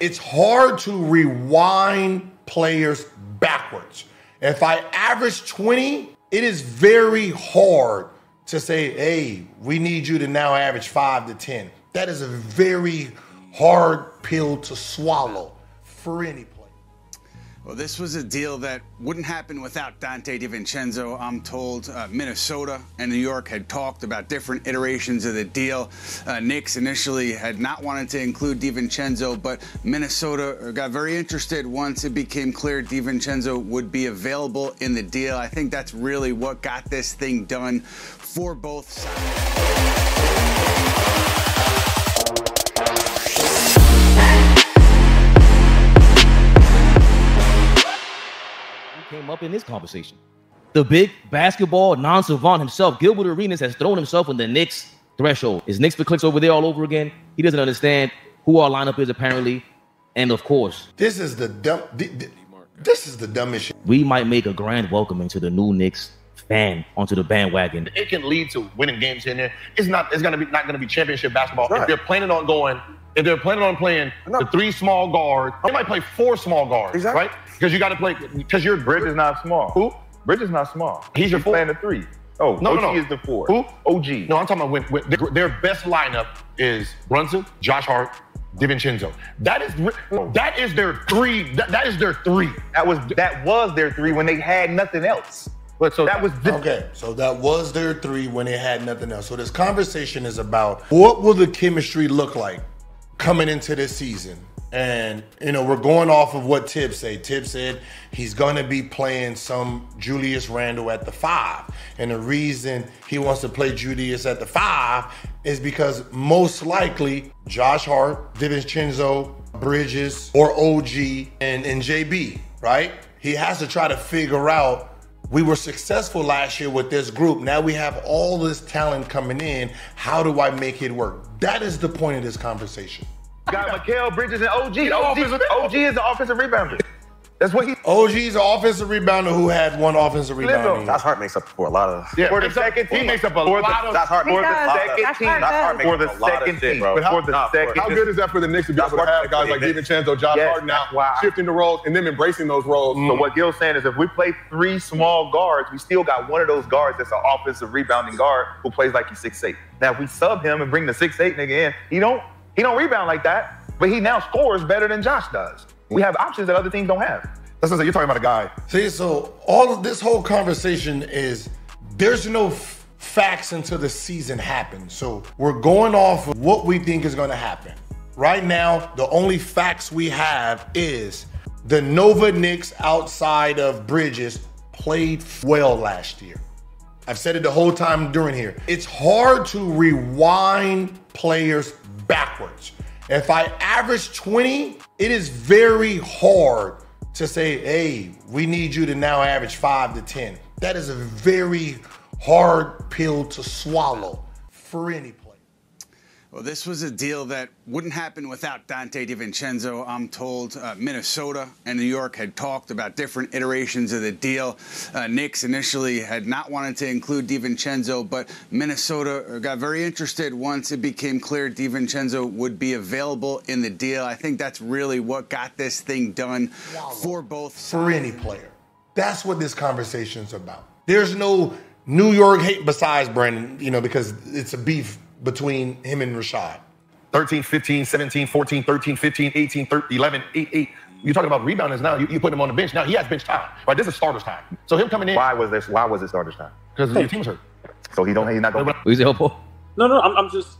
It's hard to rewind players backwards. If I average 20, it is very hard to say, hey, we need you to now average 5 to 10. That is a very hard pill to swallow for any player. Well, this was a deal that wouldn't happen without Donte DiVincenzo. I'm told Minnesota and New York had talked about different iterations of the deal. Knicks initially had not wanted to include DiVincenzo, but Minnesota got very interested once it became clear DiVincenzo would be available in the deal. I think that's really what got this thing done for both sides. Came up in this conversation. The big basketball non-savant himself, Gilbert Arenas, has thrown himself in the Knicks threshold. Is Knicks for clicks over there all over again? He doesn't understand who our lineup is apparently, and of course, this is the dumbest shit. We might make a grand welcoming to the new Knicks fan onto the bandwagon. It can lead to winning games in there. It's not gonna be championship basketball. Right. If they're planning on playing the 3 small guards, they might play 4 small guards, exactly. Right? Because you got to play. Because your Bridge is not small. Who? Bridge is not small. He's your 4. Playing the 3. Oh, no, OG is the 4. Who? OG. No, I'm talking about when their best lineup is Brunson, Josh Hart, DiVincenzo. That is their 3. That is their 3. That was their 3 when they had nothing else. But so that was okay. So that was their 3 when they had nothing else. So this conversation is about what will the chemistry look like coming into this season. And, you know, we're going off of what Tibbs said. Tibbs said he's going to be playing some Julius Randle at the 5. And the reason he wants to play Julius at the 5 is because most likely Josh Hart, DiVincenzo, Bridges, or OG and JB, right? He has to try to figure out, we were successful last year with this group. Now we have all this talent coming in. How do I make it work? That is the point of this conversation. Got Mikal Bridges and OG. OG is the offensive rebounder. That's what he. OG's an offensive rebounder who had 1 offensive rebounder. Josh Hart makes up for a lot of. Yeah, for the second team. He makes up a lot of. Josh Hart for the second team. For the second team. How good is that for the Knicks to be able to have guys like DiVincenzo, Josh Hart now shifting the roles and then embracing those roles? So what Gil's saying is if we play 3 small guards, we still got one of those guards that's an offensive rebounding guard who plays like he's 6'8". Now if we sub him and bring the 6'8" nigga in, he don't rebound like that, but he now scores better than Josh does. We have options that other teams don't have. That's what you're talking about a guy. See, so all of this whole conversation is there's no facts until the season happens. So we're going off of what we think is going to happen. Right now, the only facts we have is the Nova Knicks outside of Bridges played well last year. I've said it the whole time during here. It's hard to rewind players backwards. If I average 20, it is very hard to say, hey, we need you to now average 5 to 10. That is a very hard pill to swallow for any player. Well, this was a deal that wouldn't happen without Donte DiVincenzo. I'm told Minnesota and New York had talked about different iterations of the deal. Knicks initially had not wanted to include DiVincenzo, but Minnesota got very interested once it became clear DiVincenzo would be available in the deal. I think that's really what got this thing done for both sides. For any player. That's what this conversation's about. There's no New York hate besides Brandon, you know, because it's a beef between him and Rashad. 13, 15, 17, 14, 13, 15, 18, 13, 11, 8, 8. You're talking about rebounders now. You put him on the bench. Now he has bench time. Right? This is starter's time. So him coming in. Why was it starter's time? Because your team's hurt. So he's not going to. No, I'm just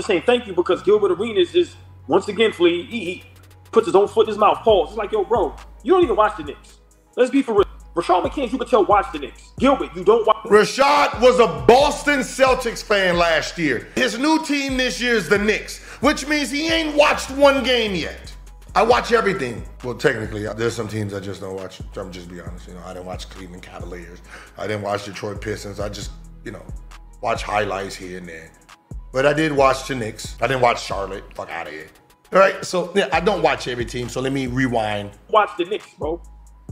saying thank you because Gilbert Arenas is, once again, Flea, he puts his own foot in his mouth. Pause. It's like, yo, bro, you don't even watch the Knicks. Let's be for real. Rashad McCants, you could tell, watch the Knicks. Gilbert, you don't watch. Rashad was a Boston Celtics fan last year. His new team this year is the Knicks, which means he ain't watched 1 game yet. I watch everything. Well, technically, there's some teams I just don't watch. I'm just be honest. You know, I didn't watch Cleveland Cavaliers. I didn't watch Detroit Pistons. I just, you know, watch highlights here and there. But I did watch the Knicks. I didn't watch Charlotte. Fuck out of here. All right, so yeah, I don't watch every team, so let me rewind. Watch the Knicks, bro.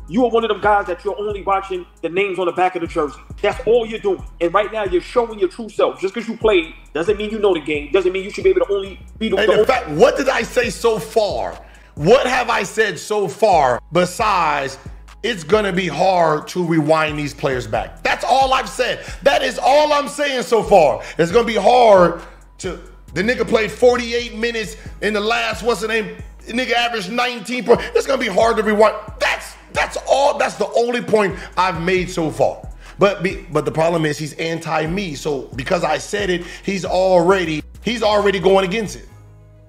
You are one of them guys that you're only watching the names on the back of the jersey. That's all you're doing. And right now, you're showing your true self. Just because you played doesn't mean you know the game. Doesn't mean you should be able to only be the... And in fact, what did I say so far? What have I said so far besides it's gonna be hard to rewind these players back? That's all I've said. That is all I'm saying so far. It's gonna be hard to, the nigga played 48 minutes in the last, what's the name? The nigga averaged 19 points. It's gonna be hard to rewind. That's all, that's the only point I've made so far. But the problem is he's anti-me. So because I said it, he's already going against it.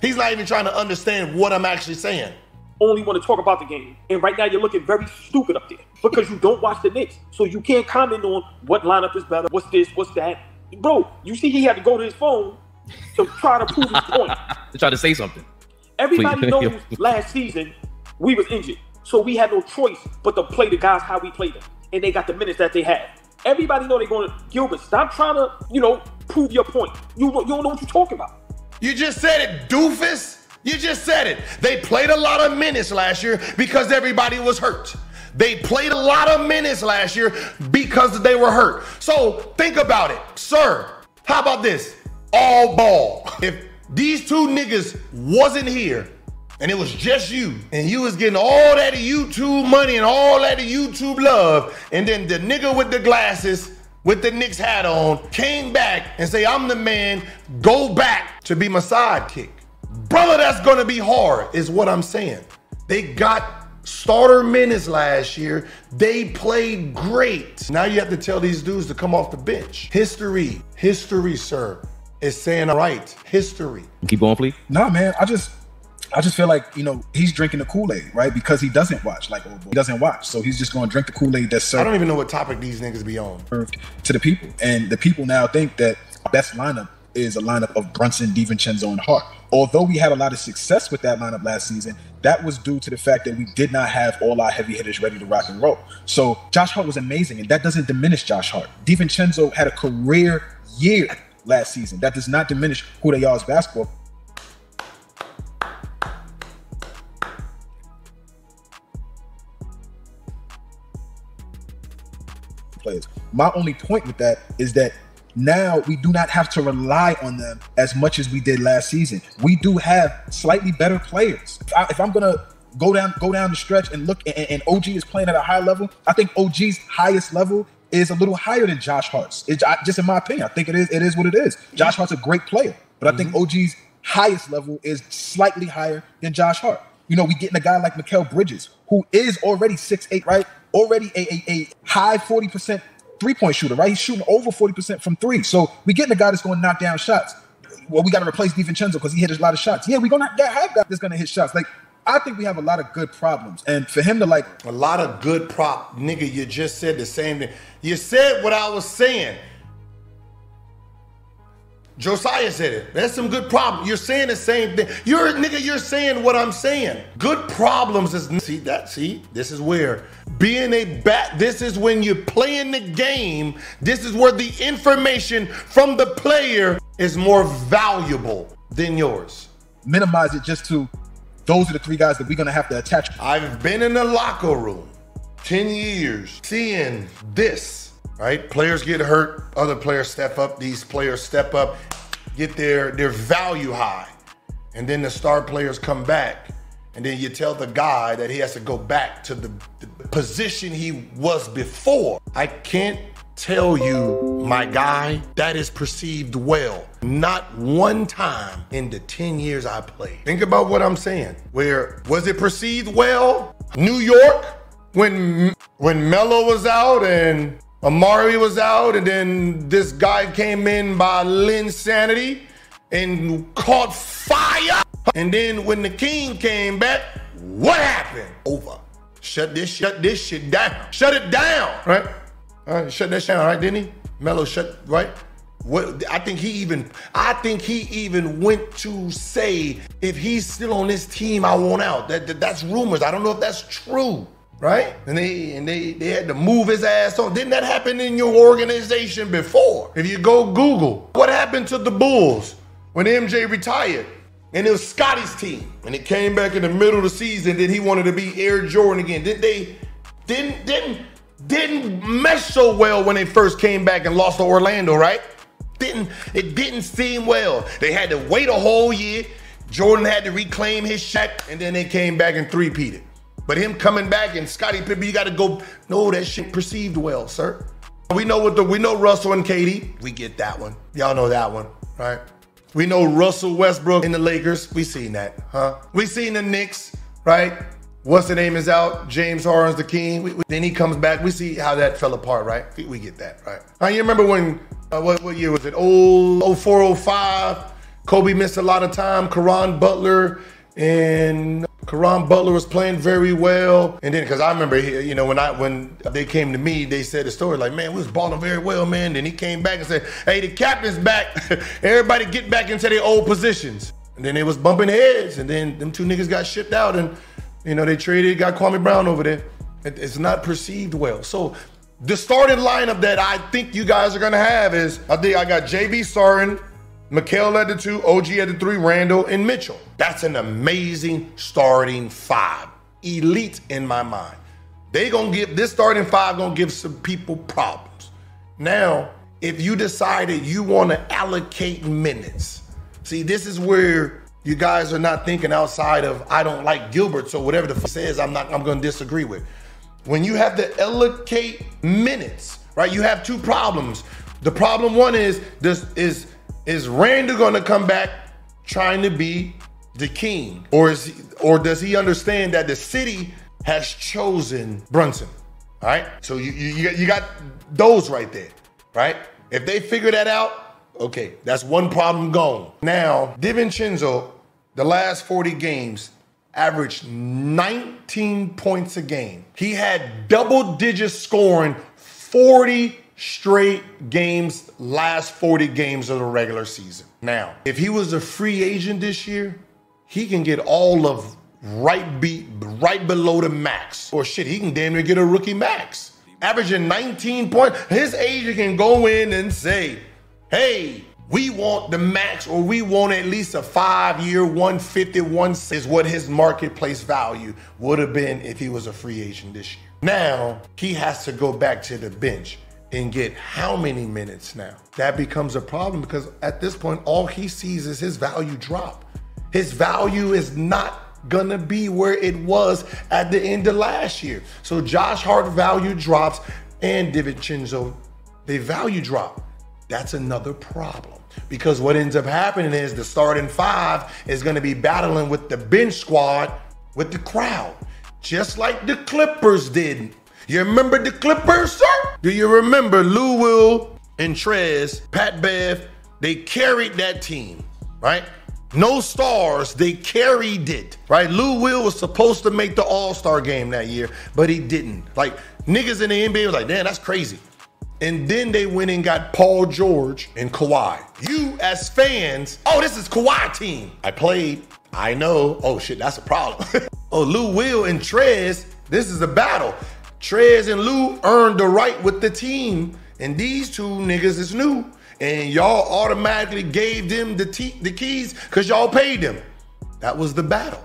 He's not even trying to understand what I'm actually saying. Only want to talk about the game. And right now you're looking very stupid up there because you don't watch the Knicks. So you can't comment on what lineup is better, what's this, what's that. Bro, you see he had to go to his phone to try to prove his point. To try to say something. Everybody knows last season we was injured. So we had no choice but to play the guys how we played them. And they got the minutes that they had. Everybody know they're going to, Gilbert, stop trying to, prove your point. You don't know what you're talking about. You just said it, doofus. You just said it. They played a lot of minutes last year because everybody was hurt. They played a lot of minutes last year because they were hurt. So think about it, sir. How about this? All ball. If these two niggas wasn't here and it was just you and you was getting all that YouTube money and all that YouTube love, and then the nigga with the glasses with the Knicks hat on came back and say, I'm the man, go back to be my sidekick. Brother, that's gonna be hard, is what I'm saying. They got starter minutes last year. They played great. Now you have to tell these dudes to come off the bench. History, sir, is saying right. History. Keep going, please. Nah, man, I just feel like, he's drinking the Kool-Aid, right? Because he doesn't watch, he doesn't watch. So he's just going to drink the Kool-Aid that's served. I don't even know what topic these niggas be on. To the people. And the people now think that our best lineup is a lineup of Brunson, DiVincenzo, and Hart. Although we had a lot of success with that lineup last season, that was due to the fact that we did not have all our heavy hitters ready to rock and roll. So Josh Hart was amazing, and that doesn't diminish Josh Hart. DiVincenzo had a career year last season. That does not diminish who they are as basketball players. My only point with that is that now we do not have to rely on them as much as we did last season. We do have slightly better players. If I'm gonna go down the stretch and look, and OG is playing at a high level, I think OG's highest level is a little higher than Josh Hart's. Just in my opinion, I think it is what it is. Josh Hart's a great player, but I think OG's highest level is slightly higher than Josh Hart. We getting a guy like Mikal Bridges, who is already 6'8", right? Already a high 40% three-point shooter, right? He's shooting over 40% from three. So we getting a guy that's going to knock down shots. Well, we got to replace DiVincenzo because he hit a lot of shots. Yeah, we're going to have guys that's going to hit shots. I think we have a lot of good problems. And for him to a lot of good nigga, you just said the same thing. You said what I was saying. Josiah said it. That's some good problems. You're saying the same thing. You're saying what I'm saying. Good problems is, this is where being this is when you're playing the game. This is where the information from the player is more valuable than yours. Minimize it just to, those are the three guys that we're going to have to attach. I've been in the locker room 10 years seeing this. Right? Players get hurt, other players step up, these players step up, get their value high. And then the star players come back, and then you tell the guy that he has to go back to the position he was before. I can't tell you, my guy, that is perceived well. Not one time in the 10 years I played. Think about what I'm saying. Where was it perceived well? New York, when Melo was out and Amari was out, and then this guy came in by Linsanity and caught fire. And then when the King came back, what happened? Over. Shut this shit down. Shut it down, right? All right, shut that down, right? Didn't he? Melo shut, right? What? I think he even went to say, if he's still on this team, I want out. That's rumors. I don't know if that's true. Right? And they had to move his ass on. Didn't that happen in your organization before? If you go Google, what happened to the Bulls when MJ retired? And it was Scotty's team. And it came back in the middle of the season, then he wanted to be Air Jordan again. Didn't mesh so well when they first came back and lost to Orlando, right? It didn't seem well. They had to wait a whole year, Jordan had to reclaim his shot, and then they came back and three-peated. But him coming back and Scottie Pippen, you got to go. No, that shit perceived well, sir. We know Russell and KD. We get that one. Y'all know that one, right? We know Russell Westbrook in the Lakers. We seen that, huh? We seen the Knicks, right? What's the name is out? James Harden's the king. Then he comes back. We see how that fell apart, right? We get that, right? Now, you remember when, what year was it? 04, 05. Kobe missed a lot of time. Caron Butler was playing very well. And then, because I remember, you know, when they came to me, they said the story like, man, we was balling very well, man. Then he came back and said, hey, the captain's back. Everybody get back into their old positions. And then they was bumping heads. And then them two niggas got shipped out and, you know, they got Kwame Brown over there. It's not perceived well. So the starting lineup that I think you guys are going to have is, I got JB starting, Mikal at the 2, OG at the 3, Randle, and Mitchell. That's an amazing starting 5. Elite in my mind. This starting 5 gonna give some people problems. Now, if you decided you want to allocate minutes, see, this is where you guys are not thinking outside of, I don't like Gilbert, so whatever the says, I'm gonna disagree with. When you have to allocate minutes, right, you have two problems. The problem one is Randle gonna come back trying to be the king? Or does he understand that the city has chosen Brunson? All right, so you got those right there, right? If they figure that out, okay, that's one problem gone. Now, DiVincenzo, the last 40 games, averaged 19 points a game. He had double-digit scoring 40 straight games, last 40 games of the regular season. Now, if he was a free agent this year, he can get all of right below the max. Or shit, he can damn near get a rookie max. Averaging 19 points. His agent can go in and say, hey, we want the max, or we want at least a 5-year, 151 is what his marketplace value would have been if he was a free agent this year. Now, he has to go back to the bench and get how many minutes now? That becomes a problem because at this point, all he sees is his value drop. His value is not gonna be where it was at the end of last year. So Josh Hart value drops and DiVincenzo, they value drop. That's another problem because what ends up happening is the starting 5 is gonna be battling with the bench squad with the crowd, just like the Clippers did. You remember the Clippers, sir? Do you remember Lou Will and Trez, Pat Bev? They carried that team, right? No stars, they carried it, right? Lou Will was supposed to make the All-Star game that year, but he didn't. Like, niggas in the NBA was like, damn, that's crazy. And then they went and got Paul George and Kawhi. You, as fans, oh, this is Kawhi team. I played, I know. Oh, shit, that's a problem. Oh, Lou Will and Trez, this is a battle. Trez and Lou earned the right with the team, and these two niggas is new. And y'all automatically gave them the keys because y'all paid them. That was the battle.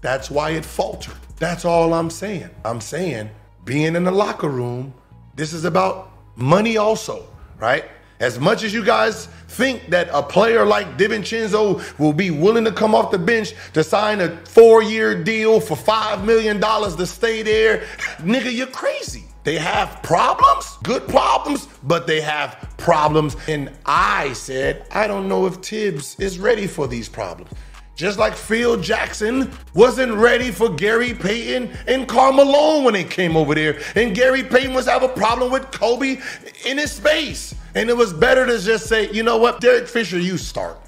That's why it faltered. That's all I'm saying. I'm saying being in the locker room, this is about money also, right? As much as you guys think that a player like DiVincenzo will be willing to come off the bench to sign a 4-year deal for $5 million to stay there, nigga, you're crazy. They have problems, good problems, but they have problems. And I said, I don't know if Tibbs is ready for these problems. Just like Phil Jackson wasn't ready for Gary Payton and Karl Malone when they came over there. And Gary Payton was having a problem with Kobe in his space. And it was better to just say, you know what, Derek Fisher, you start.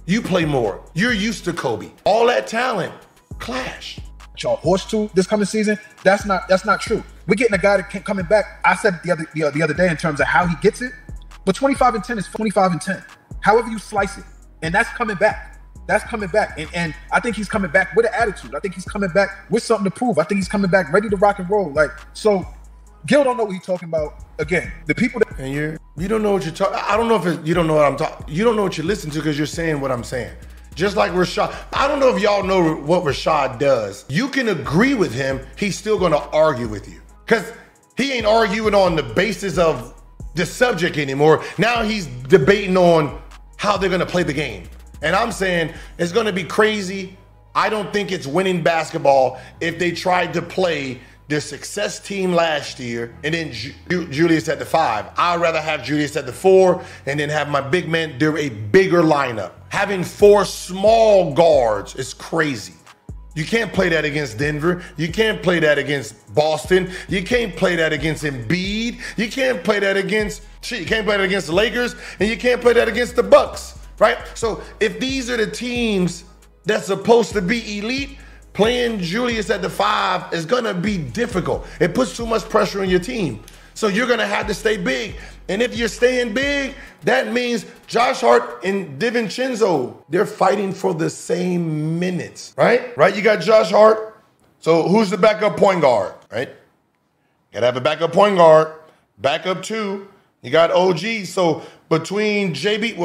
You play more. You're used to Kobe. All that talent, clash. Y'all horse to this coming season, that's not true. We're getting a guy that coming back. I said the other day in terms of how he gets it, but 25 and 10 is 25 and 10. However you slice it, and that's coming back. That's coming back, and I think he's coming back with an attitude. I think he's coming back with something to prove. I think he's coming back ready to rock and roll. Like, so, Gil don't know what he's talking about. Again, the people that and you don't know what you're talking. I don't know if you don't know what I'm talking. You don't know what you listen to because you're saying what I'm saying. Just like Rashad. I don't know if y'all know what Rashad does. You can agree with him. He's still going to argue with you because he ain't arguing on the basis of the subject anymore. Now he's debating on how they're going to play the game. And I'm saying it's going to be crazy. I don't think it's winning basketball if they tried to play their success team last year and then Julius at the 5. I'd rather have Julius at the 4 and then have my big man do a bigger lineup. Having 4 small guards is crazy. You can't play that against Denver. You can't play that against Boston. You can't play that against Embiid. You can't play that against the Lakers, and you can't play that against the Bucks, right? So if these are the teams that's supposed to be elite, playing Julius at the 5 is gonna be difficult. It puts too much pressure on your team. So you're gonna have to stay big. And if you're staying big, that means Josh Hart and DiVincenzo, they're fighting for the same minutes, right? Right, you got Josh Hart. So who's the backup point guard, right? Gotta have a backup point guard. Backup 2, you got OG. So between JB,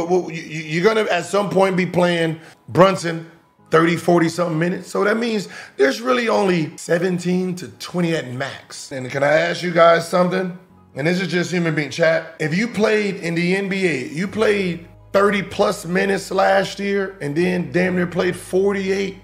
you're gonna at some point be playing Brunson 30, 40 something minutes. So that means there's really only 17 to 20 at max. And can I ask you guys something? And this is just human being chat. If you played in the NBA, you played 30 plus minutes last year and then damn near played 48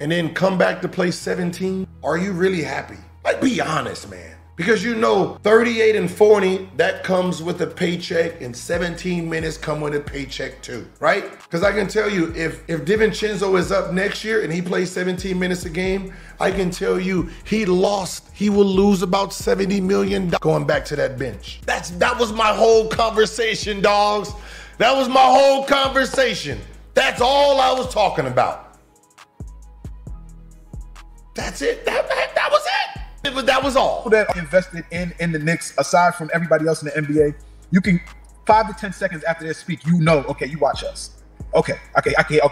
and then come back to play 17, are you really happy? Like, be honest, man. Because you know 38 and 40, that comes with a paycheck, and 17 minutes come with a paycheck too, right? Because I can tell you, if DiVincenzo is up next year and he plays 17 minutes a game, I can tell you he will lose about $70 million going back to that bench. That was my whole conversation, dogs. That was my whole conversation. That's all I was talking about. That's it. That was it. That was all. That invested in the Knicks, aside from everybody else in the NBA, you can 5 to 10 seconds after they speak, you know, okay, you watch us. Okay,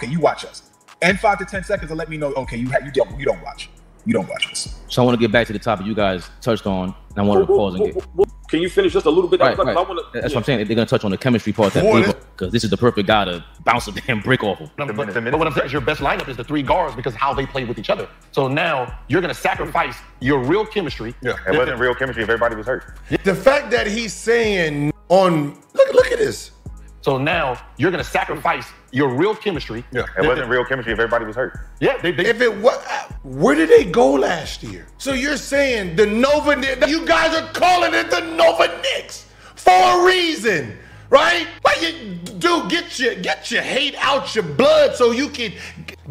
you watch us. And 5 to 10 seconds to let me know, okay, you don't watch. You don't watch us. So I want to get back to the topic you guys touched on, and I wanted to pause and get. Can you finish just a little bit? Right. That's what I'm saying. They're going to touch on the chemistry part because this is the perfect guy to bounce a damn brick off of. But what I'm saying is your best lineup is the 3 guards because how they play with each other. So now you're going to sacrifice your real chemistry. Yeah, it wasn't real chemistry if everybody was hurt. The fact that he's saying look at this. So now you're going to sacrifice your real chemistry. Yeah, it wasn't real chemistry if everybody was hurt. Yeah, where did they go last year? So you're saying the Nova Knicks, you guys are calling it the Nova Knicks for a reason, right? Like, dude, get your hate out your blood so you can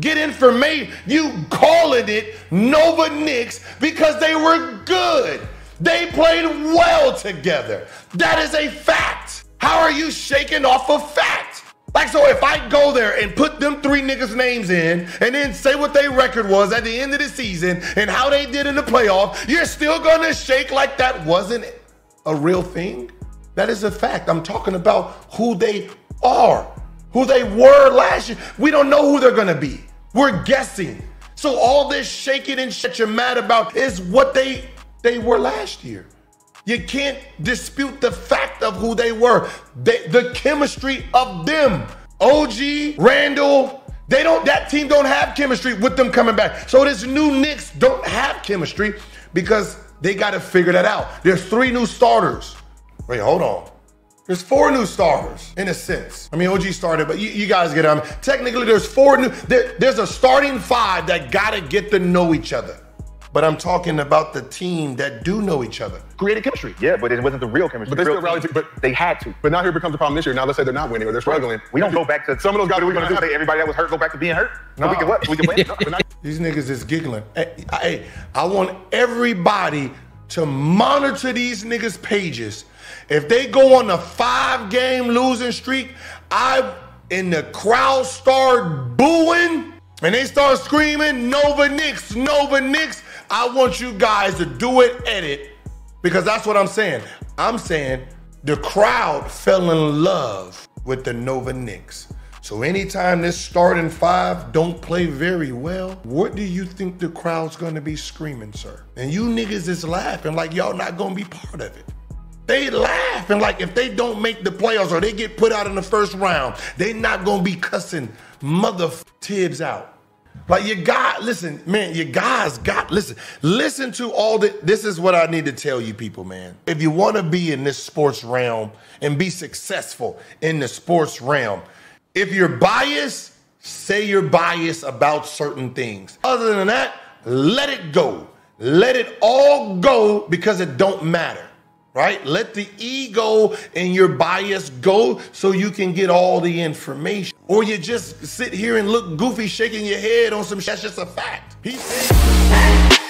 get information. You calling it Nova Knicks because they were good. They played well together. That is a fact. How are you shaking off a fact? Like, so if I go there and put them 3 niggas' names in and then say what their record was at the end of the season and how they did in the playoff, you're still gonna shake like that wasn't a real thing? That is a fact. I'm talking about who they are, who they were last year. We don't know who they're gonna be. We're guessing. So all this shaking and shit you're mad about is what they were last year. You can't dispute the fact of who they were. The chemistry of them. OG, Randle, that team don't have chemistry with them coming back. So this new Knicks don't have chemistry because they got to figure that out. There's 3 new starters. Wait, hold on. There's 4 new starters in a sense. I mean, OG started, but you guys get on. Technically, there's 4 new. There's a starting 5 that got to get to know each other. But I'm talking about the team that do know each other. Created chemistry. Yeah, but it wasn't the real chemistry. But they still rallied, but they had to. But now here becomes a problem this year. Now let's say they're not winning or they're struggling. We don't go back to some of those guys. We're going to say everybody that was hurt go back to being hurt. No, we can what? We can win. These niggas is giggling. Hey, I want everybody to monitor these niggas' pages. If they go on a 5-game losing streak, and the crowd start booing and they start screaming, Nova Knicks, Nova Knicks, I want you guys to do it, edit, because that's what I'm saying. I'm saying the crowd fell in love with the Nova Knicks. So anytime this starting 5 don't play very well, what do you think the crowd's gonna be screaming, sir? And you niggas is laughing like y'all not gonna be part of it. They laughing like if they don't make the playoffs or they get put out in the first round, they not gonna be cussing Tibbs out. Like, listen to all this is what I need to tell you people, man. If you want to be in this sports realm and be successful in the sports realm, if you're biased, say you're biased about certain things. Other than that, let it go. Let it all go because it don't matter, right? Let the ego and your bias go so you can get all the information. Or you just sit here and look goofy shaking your head on some shit. That's just a fact. He said